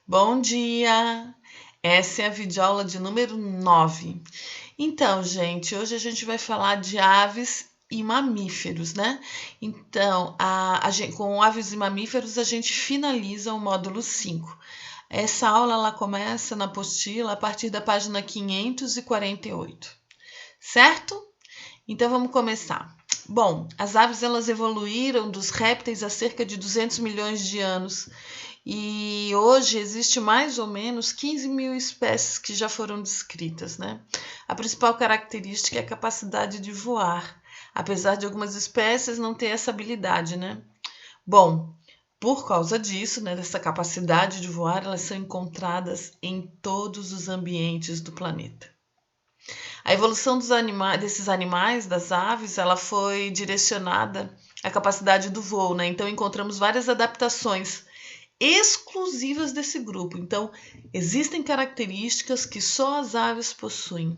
Bom dia! Essa é a videoaula de número 9. Então, gente, hoje a gente vai falar de aves e mamíferos, né? Então, com aves e mamíferos, a gente finaliza o módulo 5. Essa aula ela começa na apostila a partir da página 548, certo? Então, vamos começar. Bom, as aves elas evoluíram dos répteis há cerca de 200 milhões de anos e hoje existe mais ou menos 15 mil espécies que já foram descritas, né? A principal característica é a capacidade de voar, apesar de algumas espécies não ter essa habilidade, né? Bom, por causa disso, né, dessa capacidade de voar, elas são encontradas em todos os ambientes do planeta. A evolução desses animais, das aves, ela foi direcionada à capacidade do voo, né? Então encontramos várias adaptações exclusivas desse grupo. Então, existem características que só as aves possuem.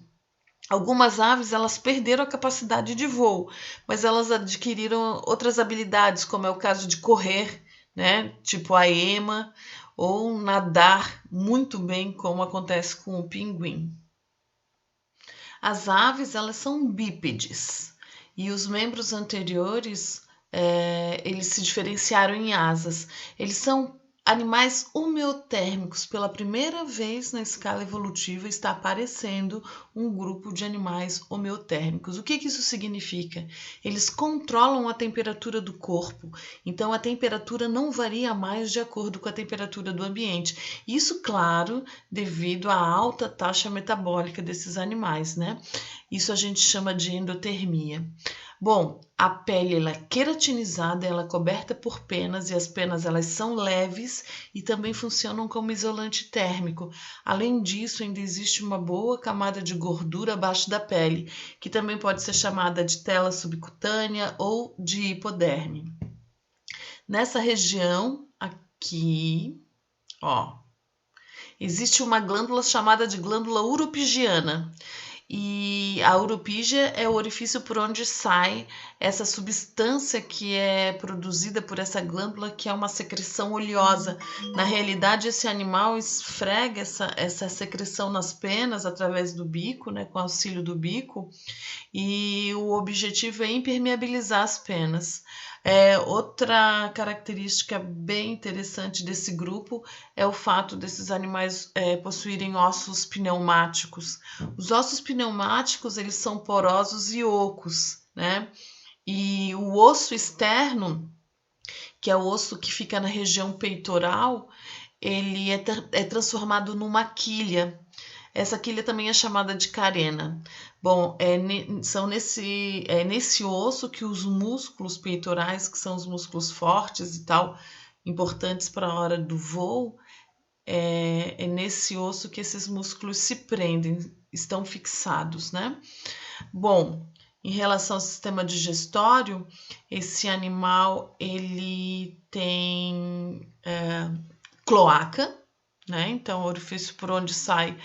Algumas aves elas perderam a capacidade de voo, mas elas adquiriram outras habilidades, como é o caso de correr, né? Tipo a ema, ou nadar muito bem, como acontece com o pinguim. As aves elas são bípedes e os membros anteriores eles se diferenciaram em asas. Eles são animais homeotérmicos. Pela primeira vez na escala evolutiva está aparecendo um grupo de animais homeotérmicos. O que isso significa? Eles controlam a temperatura do corpo, então a temperatura não varia mais de acordo com a temperatura do ambiente. Isso, claro, devido à alta taxa metabólica desses animais, né? Isso a gente chama de endotermia. Bom, a pele ela é queratinizada, ela é coberta por penas e as penas elas são leves e também funcionam como isolante térmico. Além disso, ainda existe uma boa camada de gordura abaixo da pele, que também pode ser chamada de tela subcutânea ou de hipoderme. Nessa região aqui, ó, existe uma glândula chamada de glândula uropigiana. E a uropígia é o orifício por onde sai essa substância que é produzida por essa glândula, que é uma secreção oleosa. Na realidade, esse animal esfrega essa secreção nas penas através do bico, né, com auxílio do bico, e o objetivo é impermeabilizar as penas. Outra característica bem interessante desse grupo é o fato desses animais possuírem ossos pneumáticos. Os ossos pneumáticos eles são porosos e ocos, né? E o osso externo, que é o osso que fica na região peitoral, ele é transformado numa quilha. Essa quilha também é chamada de carena. Bom, são nesse osso que os músculos peitorais, que são os músculos fortes e tal, importantes para a hora do voo, é nesse osso que esses músculos se prendem, estão fixados, né? Bom, em relação ao sistema digestório, esse animal ele tem cloaca, né? Então, o orifício por onde sai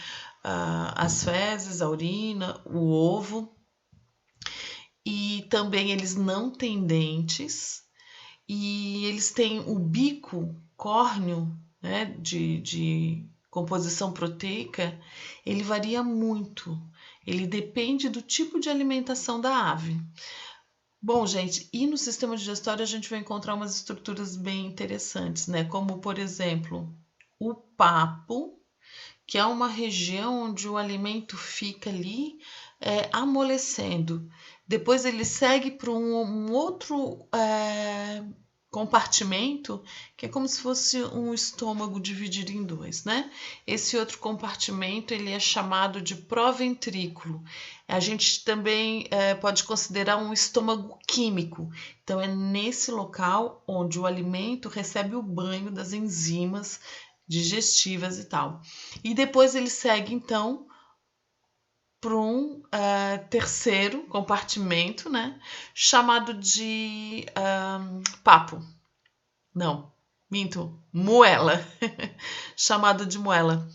as fezes, a urina, o ovo. E também eles não têm dentes e eles têm o bico córneo, né, de composição proteica, ele varia muito. Ele depende do tipo de alimentação da ave. Bom, gente, e no sistema digestório a gente vai encontrar umas estruturas bem interessantes, né? Como, por exemplo, o papo, que é uma região onde o alimento fica ali amolecendo. Depois ele segue para um outro compartimento, que é como se fosse um estômago dividido em dois, né? Esse outro compartimento ele é chamado de proventrículo. A gente também pode considerar um estômago químico. Então é nesse local onde o alimento recebe o banho das enzimas digestivas e tal. E depois ele segue, então, para um terceiro compartimento, né, chamado de papo. Não, minto, moela. Chamado de moela.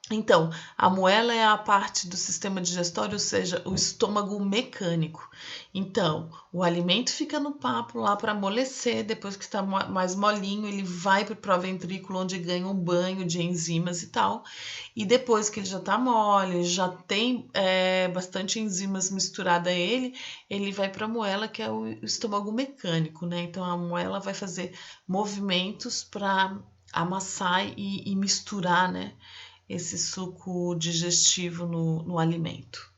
Então, a moela é a parte do sistema digestório, ou seja, o estômago mecânico. Então, o alimento fica no papo lá para amolecer, depois que está mais molinho, ele vai para o proventrículo, onde ganha um banho de enzimas e tal. E depois que ele já está mole, já tem bastante enzimas misturada a ele vai para a moela, que é o estômago mecânico, né? Então, a moela vai fazer movimentos para amassar e misturar, né, esse suco digestivo no alimento.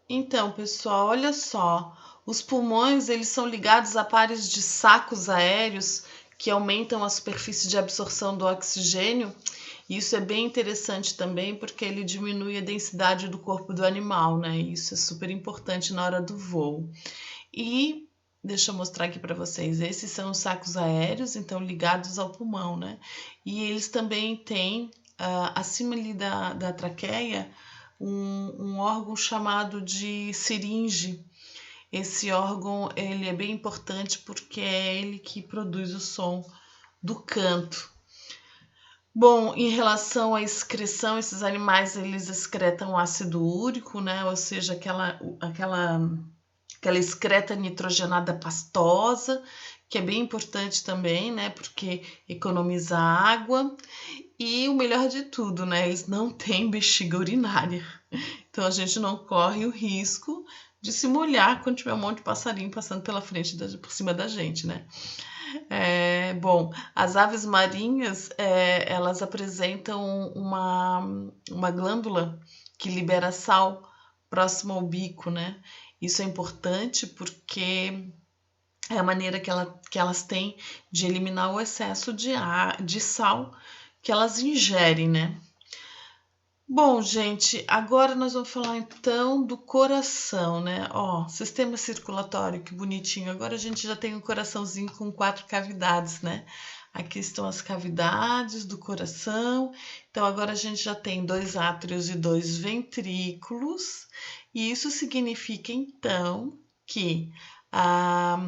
Então, pessoal, olha só, os pulmões eles são ligados a pares de sacos aéreos que aumentam a superfície de absorção do oxigênio. Isso é bem interessante também porque ele diminui a densidade do corpo do animal, né? Isso é super importante na hora do voo. E deixa eu mostrar aqui para vocês. Esses são os sacos aéreos, então ligados ao pulmão, né? E eles também têm acima ali da traqueia um órgão chamado de seringe. Esse órgão ele é bem importante porque é ele que produz o som do canto. Bom, em relação à excreção, esses animais eles excretam ácido úrico, né? Ou seja, aquela excreta nitrogenada pastosa, que é bem importante também, né? Porque economiza água. E o melhor de tudo, né? Eles não têm bexiga urinária. Então a gente não corre o risco de se molhar quando tiver um monte de passarinho passando pela frente, por cima da gente, né? Bom, as aves marinhas, elas apresentam uma glândula que libera sal próximo ao bico, né? Isso é importante porque é a maneira que elas têm de eliminar o excesso de sal que elas ingerem, né? Bom, gente, agora nós vamos falar então do coração, né? Ó, sistema circulatório, que bonitinho. Agora a gente já tem um coraçãozinho com 4 cavidades, né? Aqui estão as cavidades do coração. Então agora a gente já tem 2 átrios e 2 ventrículos. E isso significa então que a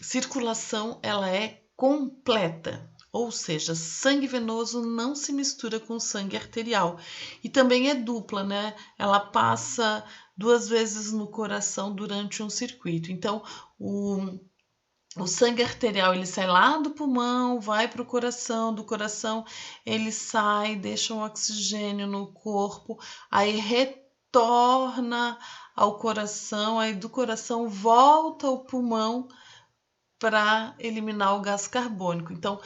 circulação ela é completa. Ou seja, sangue venoso não se mistura com sangue arterial. E também é dupla, né? Ela passa 2 vezes no coração durante um circuito. Então, o sangue arterial ele sai lá do pulmão, vai para o coração, do coração ele sai, deixa um oxigênio no corpo, aí retorna ao coração, aí do coração volta ao pulmão para eliminar o gás carbônico. Então,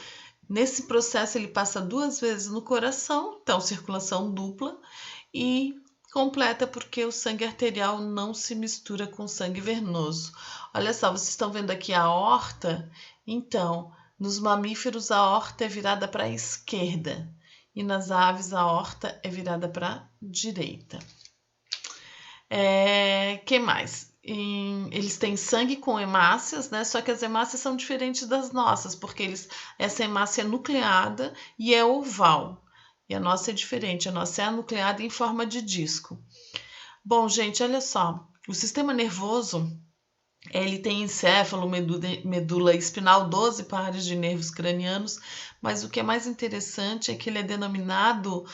nesse processo, ele passa 2 vezes no coração, então circulação dupla, e completa porque o sangue arterial não se mistura com sangue venoso. Olha só, vocês estão vendo aqui a aorta? Então, nos mamíferos a aorta é virada para a esquerda e nas aves a aorta é virada para a direita. Que mais? Eles têm sangue com hemácias, né? Só que as hemácias são diferentes das nossas, porque essa hemácia é nucleada e é oval. E a nossa é diferente, a nossa é anucleada em forma de disco. Bom, gente, olha só. O sistema nervoso, ele tem encéfalo, medula espinal, 12 pares de nervos cranianos, mas o que é mais interessante é que ele é denominado,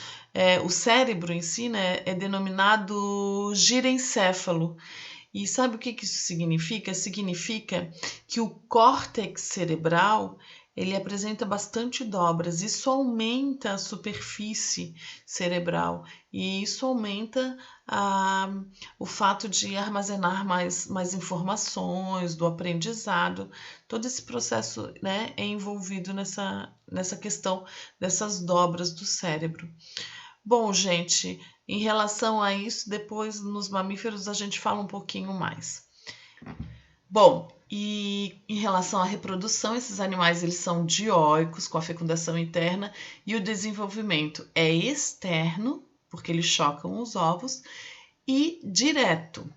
o cérebro em si, né, é denominado girencéfalo. E sabe o que isso significa? Significa que o córtex cerebral ele apresenta bastante dobras. Isso aumenta a superfície cerebral e isso aumenta o fato de armazenar mais informações do aprendizado. Todo esse processo, né, é envolvido nessa questão dessas dobras do cérebro. Bom, gente, em relação a isso, depois nos mamíferos a gente fala um pouquinho mais. Bom, e em relação à reprodução, esses animais eles são dioicos, com a fecundação interna, e o desenvolvimento é externo, porque eles chocam os ovos, e direto.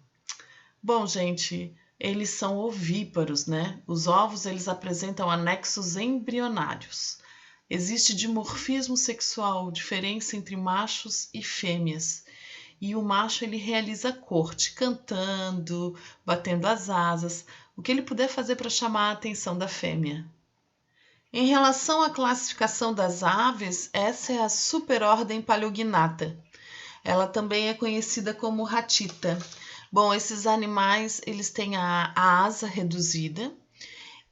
Bom, gente, eles são ovíparos, né? Os ovos eles apresentam anexos embrionários. Existe dimorfismo sexual, diferença entre machos e fêmeas. E o macho ele realiza a corte, cantando, batendo as asas, o que ele puder fazer para chamar a atenção da fêmea. Em relação à classificação das aves, essa é a superordem Paleognata. Ela também é conhecida como ratita. Bom, esses animais, eles têm a asa reduzida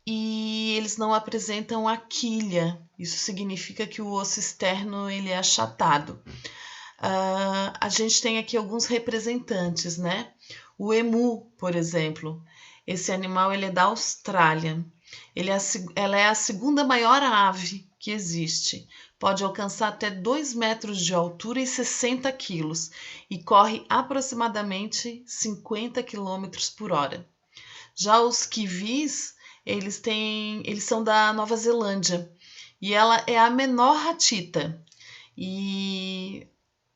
e eles não apresentam a quilha. Isso significa que o osso externo ele é achatado. A gente tem aqui alguns representantes, né? O emu, por exemplo. Esse animal ele é da Austrália. Ela é a segunda maior ave que existe. Pode alcançar até 2 metros de altura e 60 quilos e corre aproximadamente 50 quilômetros por hora. Já os kiwis, eles são da Nova Zelândia e ela é a menor ratita e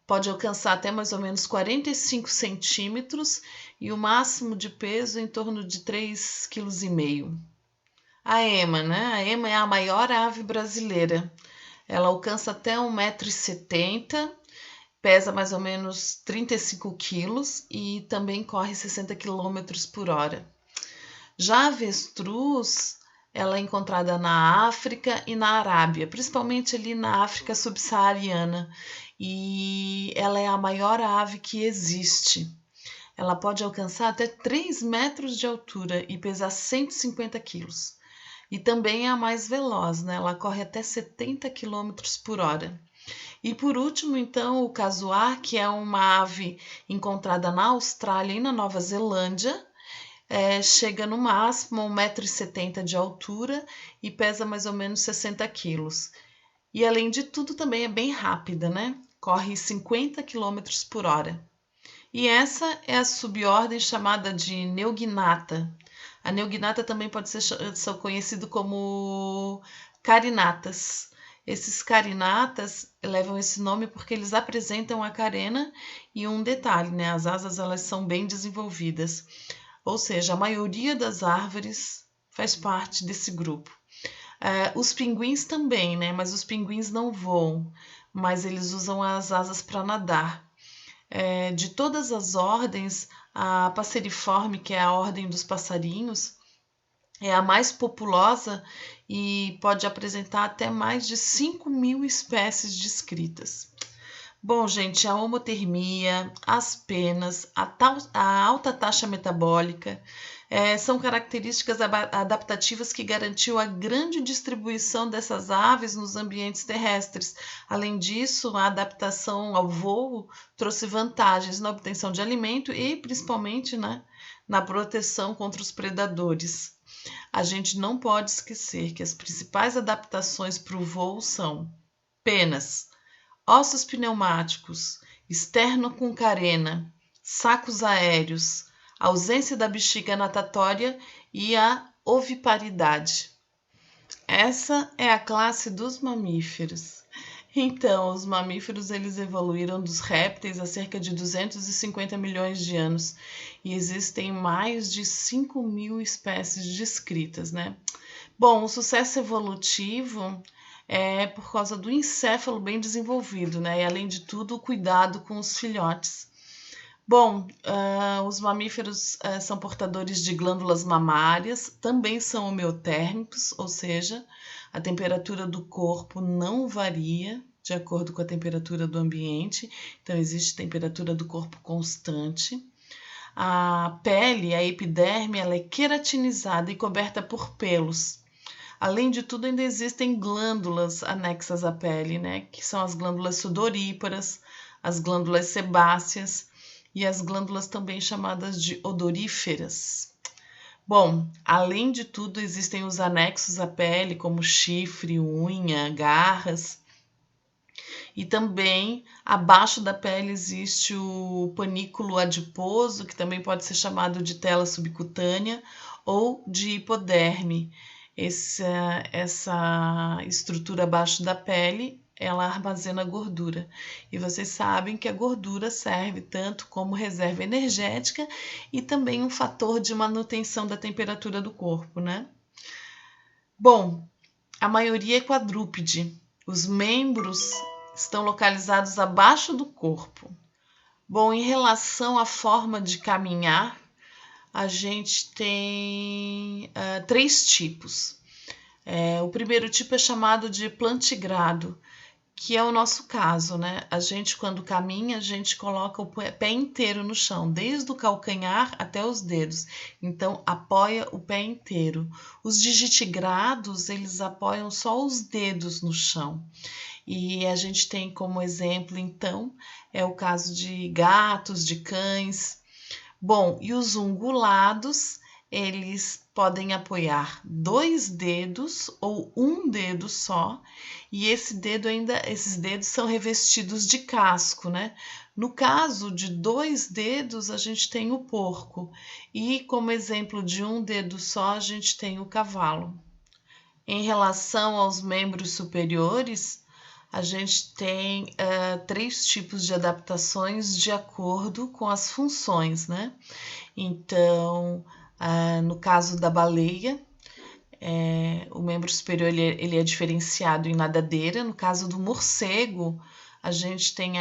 pode alcançar até mais ou menos 45 centímetros e o máximo de peso em torno de 3,5 kg. A ema, né? A ema é a maior ave brasileira. Ela alcança até 1,70 m, pesa mais ou menos 35 quilos e também corre 60 quilômetros por hora. Já a avestruz, ela é encontrada na África e na Arábia, principalmente ali na África subsaariana, e ela é a maior ave que existe. Ela pode alcançar até 3 metros de altura e pesar 150 quilos. E também é a mais veloz, né? Ela corre até 70 quilômetros por hora. E por último, então, o casuar, que é uma ave encontrada na Austrália e na Nova Zelândia, chega no máximo a 1,70 m de altura e pesa mais ou menos 60 quilos. E além de tudo, também é bem rápida, né? Corre 50 quilômetros por hora. E essa é a subordem chamada de Neugnata. A Neugnata também pode ser conhecido como carinatas. Esses carinatas levam esse nome porque eles apresentam a carena e um detalhe, né? As asas elas são bem desenvolvidas. Ou seja, a maioria das árvores faz parte desse grupo. Os pinguins também, né? Mas os pinguins não voam, mas eles usam as asas para nadar. De todas as ordens, a Passeriforme, que é a ordem dos passarinhos, é a mais populosa e pode apresentar até mais de 5.000 espécies descritas. Bom, gente, a homotermia, as penas, a alta taxa metabólica são características adaptativas que garantiu a grande distribuição dessas aves nos ambientes terrestres. Além disso, a adaptação ao voo trouxe vantagens na obtenção de alimento e, principalmente, né, na proteção contra os predadores. A gente não pode esquecer que as principais adaptações para o voo são penas, ossos pneumáticos, externo com carena, sacos aéreos, ausência da bexiga natatória e a oviparidade. Essa é a classe dos mamíferos. Então, os mamíferos eles evoluíram dos répteis há cerca de 250 milhões de anos e existem mais de 5.000 espécies descritas, né? Bom, o sucesso evolutivo é por causa do encéfalo bem desenvolvido, né? E além de tudo, o cuidado com os filhotes. Bom, os mamíferos são portadores de glândulas mamárias, também são homeotérmicos, ou seja, a temperatura do corpo não varia de acordo com a temperatura do ambiente, então existe temperatura do corpo constante. A pele, a epiderme, ela é queratinizada e coberta por pelos. Além de tudo, ainda existem glândulas anexas à pele, né? Que são as glândulas sudoríparas, as glândulas sebáceas e as glândulas também chamadas de odoríferas. Bom, além de tudo, existem os anexos à pele, como chifre, unha, garras. E também abaixo da pele existe o panículo adiposo, que também pode ser chamado de tela subcutânea ou de hipoderme. Essa estrutura abaixo da pele, ela armazena gordura. E vocês sabem que a gordura serve tanto como reserva energética e também um fator de manutenção da temperatura do corpo, né? Bom, a maioria é quadrúpede. Os membros estão localizados abaixo do corpo. Bom, em relação à forma de caminhar, a gente tem 3 tipos. O primeiro tipo é chamado de plantigrado, que é o nosso caso, né? A gente, quando caminha, a gente coloca o pé inteiro no chão, desde o calcanhar até os dedos. Então, apoia o pé inteiro. Os digitigrados, eles apoiam só os dedos no chão. E a gente tem como exemplo, então, é o caso de gatos, de cães. Bom, e os ungulados, eles podem apoiar 2 dedos ou um dedo só, e esses dedos são revestidos de casco, né? No caso de 2 dedos, a gente tem o porco, e como exemplo de um dedo só, a gente tem o cavalo. Em relação aos membros superiores, a gente tem 3 tipos de adaptações de acordo com as funções, né? Então, no caso da baleia, o membro superior ele é diferenciado em nadadeira. No caso do morcego, a gente tem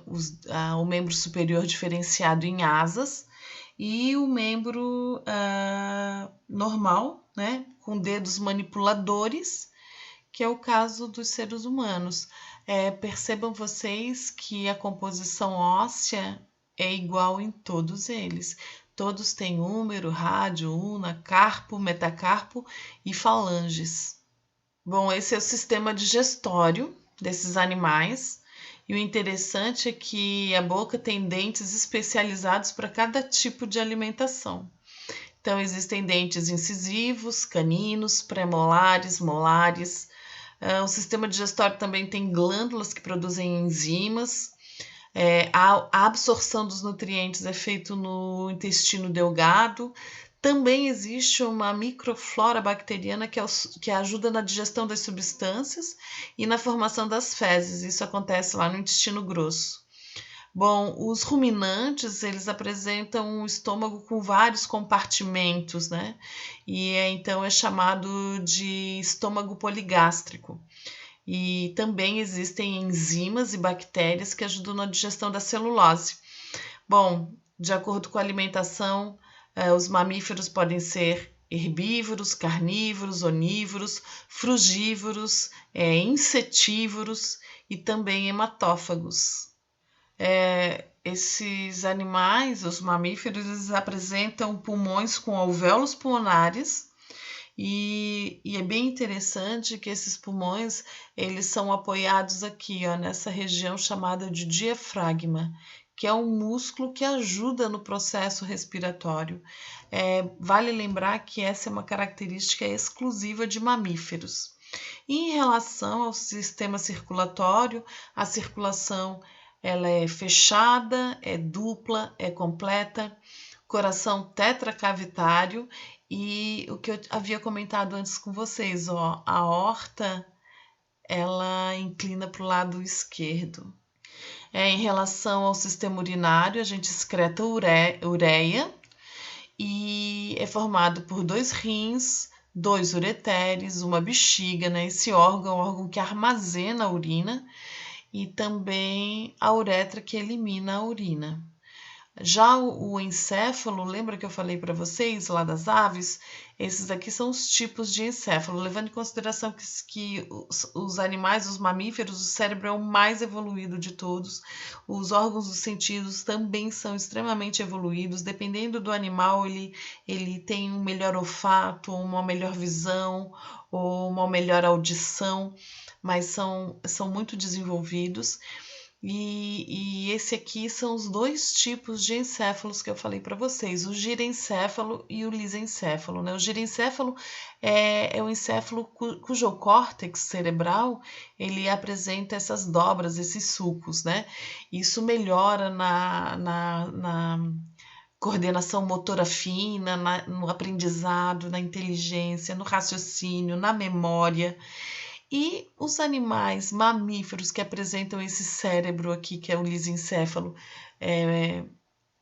o membro superior diferenciado em asas e o membro normal, né, com dedos manipuladores, que é o caso dos seres humanos. Percebam vocês que a composição óssea é igual em todos eles. Todos têm húmero, rádio, una, carpo, metacarpo e falanges. Bom, esse é o sistema digestório desses animais. E o interessante é que a boca tem dentes especializados para cada tipo de alimentação. Então, existem dentes incisivos, caninos, pré-molares, molares. O sistema digestório também tem glândulas que produzem enzimas. A absorção dos nutrientes é feita no intestino delgado. Também existe uma microflora bacteriana que ajuda na digestão das substâncias e na formação das fezes. Isso acontece lá no intestino grosso. Bom, os ruminantes, eles apresentam um estômago com vários compartimentos, né? E então é chamado de estômago poligástrico. E também existem enzimas e bactérias que ajudam na digestão da celulose. Bom, de acordo com a alimentação, os mamíferos podem ser herbívoros, carnívoros, onívoros, frugívoros, insetívoros e também hematófagos. Esses animais, os mamíferos, eles apresentam pulmões com alvéolos pulmonares e é bem interessante que esses pulmões, eles são apoiados aqui, ó, nessa região chamada de diafragma, que é um músculo que ajuda no processo respiratório. Vale lembrar que essa é uma característica exclusiva de mamíferos. E em relação ao sistema circulatório, a circulação ela é fechada, é dupla, é completa, coração tetracavitário e o que eu havia comentado antes com vocês, ó, a aorta ela inclina para o lado esquerdo. Em relação ao sistema urinário, a gente excreta ureia e é formado por 2 rins, 2 ureteres, uma bexiga, né? Esse órgão é o órgão que armazena a urina e também a uretra que elimina a urina. Já o encéfalo, lembra que eu falei para vocês lá das aves? Esses aqui são os tipos de encéfalo, levando em consideração que os animais, os mamíferos, o cérebro é o mais evoluído de todos. Os órgãos dos sentidos também são extremamente evoluídos. Dependendo do animal, ele tem um melhor olfato, uma melhor visão ou uma melhor audição, mas são muito desenvolvidos. E esse aqui são os 2 tipos de encéfalos que eu falei para vocês, o girencéfalo e o lisencéfalo, né? O girencéfalo é o encéfalo cujo córtex cerebral ele apresenta essas dobras, esses sulcos, né? Isso melhora na coordenação motora fina, no aprendizado, na inteligência, no raciocínio, na memória. E os animais mamíferos que apresentam esse cérebro aqui, que é o lisencéfalo,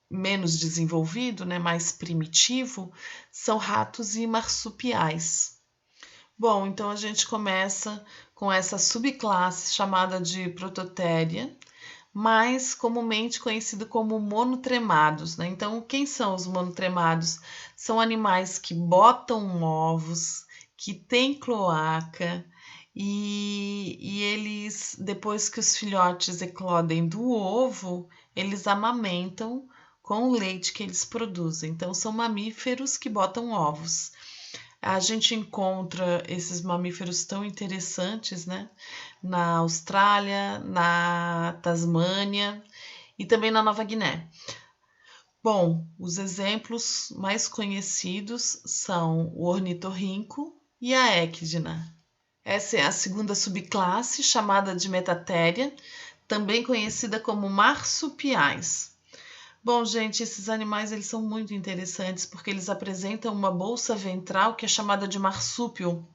menos desenvolvido, né, mais primitivo, são ratos e marsupiais. Bom, então a gente começa com essa subclasse chamada de Prototheria, mais comumente conhecido como monotremados, né? Então, quem são os monotremados? São animais que botam ovos, que têm cloaca e eles, depois que os filhotes eclodem do ovo, eles amamentam com o leite que eles produzem. Então, são mamíferos que botam ovos. A gente encontra esses mamíferos tão interessantes, né? Na Austrália, na Tasmânia e também na Nova Guiné. Bom, os exemplos mais conhecidos são o ornitorrinco e a equidna. Essa é a segunda subclasse, chamada de Metatheria, também conhecida como marsupiais. Bom, gente, esses animais eles são muito interessantes porque eles apresentam uma bolsa ventral que é chamada de marsúpio.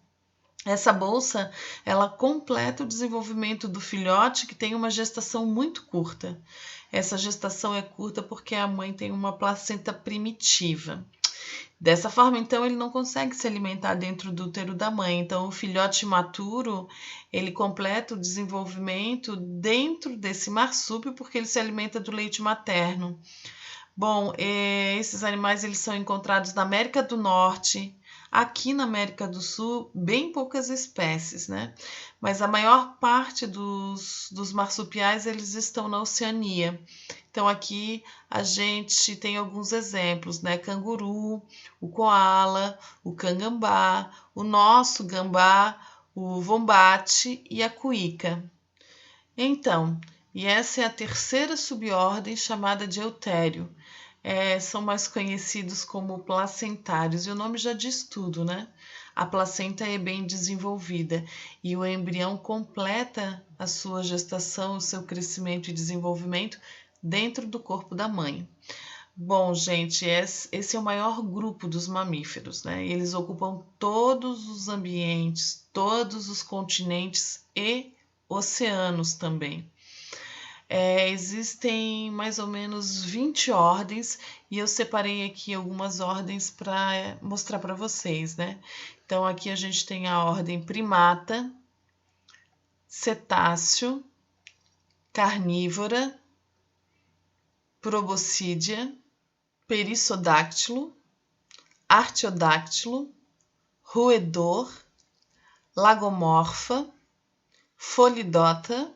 Essa bolsa, ela completa o desenvolvimento do filhote que tem uma gestação muito curta. Essa gestação é curta porque a mãe tem uma placenta primitiva. Dessa forma, então, ele não consegue se alimentar dentro do útero da mãe. Então, o filhote maturo, ele completa o desenvolvimento dentro desse marsúpio porque ele se alimenta do leite materno. Bom, esses animais eles são encontrados na América do Norte, aqui na América do Sul, bem poucas espécies, né? Mas a maior parte dos marsupiais eles estão na Oceania. Então aqui a gente tem alguns exemplos, né? Canguru, o coala, o cangambá, o nosso gambá, o vombate e a cuíca. Então, e essa é a terceira subordem chamada de eutério. São mais conhecidos como placentários, e o nome já diz tudo, né? A placenta é bem desenvolvida e o embrião completa a sua gestação, o seu crescimento e desenvolvimento dentro do corpo da mãe. Bom, gente, esse é o maior grupo dos mamíferos, né? Eles ocupam todos os ambientes, todos os continentes e oceanos também. Existem mais ou menos 20 ordens e eu separei aqui algumas ordens para mostrar para vocês, né? Então, aqui a gente tem a ordem primata, cetáceo, carnívora, proboscidea, perissodáctilo, artiodáctilo, roedor, lagomorfa, folidota,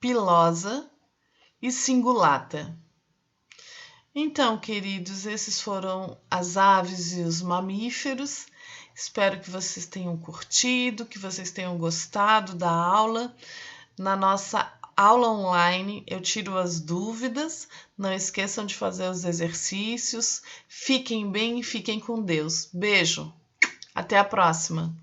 pilosa e cingulata. Então, queridos, esses foram as aves e os mamíferos. Espero que vocês tenham curtido, que vocês tenham gostado da aula. Na nossa aula online, eu tiro as dúvidas. Não esqueçam de fazer os exercícios. Fiquem bem e fiquem com Deus. Beijo. Até a próxima.